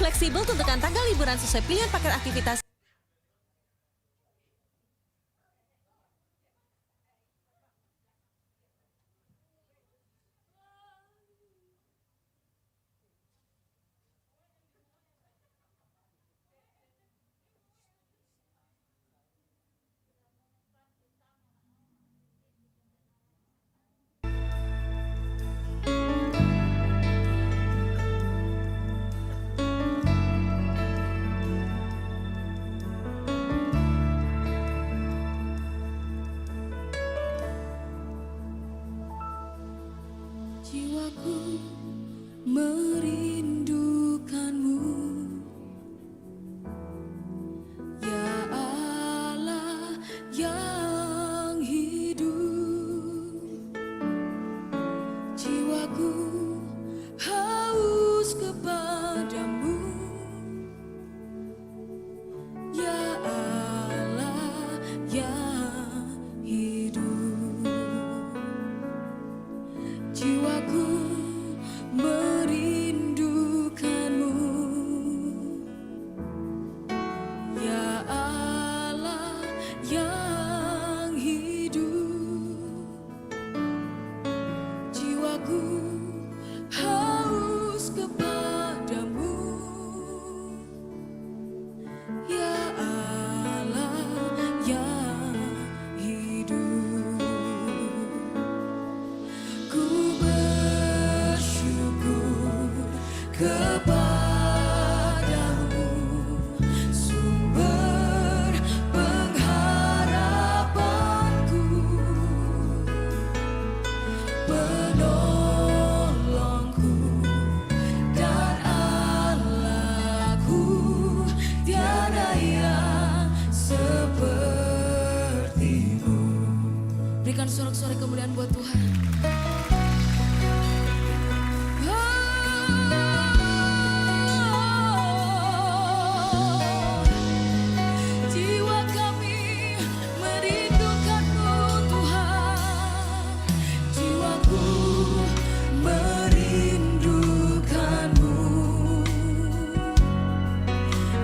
Fleksibel tentukan tanggal liburan sesuai pilihan paket aktivitas. Jiwaku merindukanmu, ya Allah yang hidup. Jiwaku haus kepadamu, ya Allah yang hidup. Jiwaku merindukanmu, ya Allah yang hidup. Jiwaku haus kepadamu, ya Allah yang hidup. Ku bersyukur kepadamu, sumber pengharapanku, penolongku dan Allahku, tiada yang sepertimu. Berikan sorak-sorai kemuliaan buat Tuhan.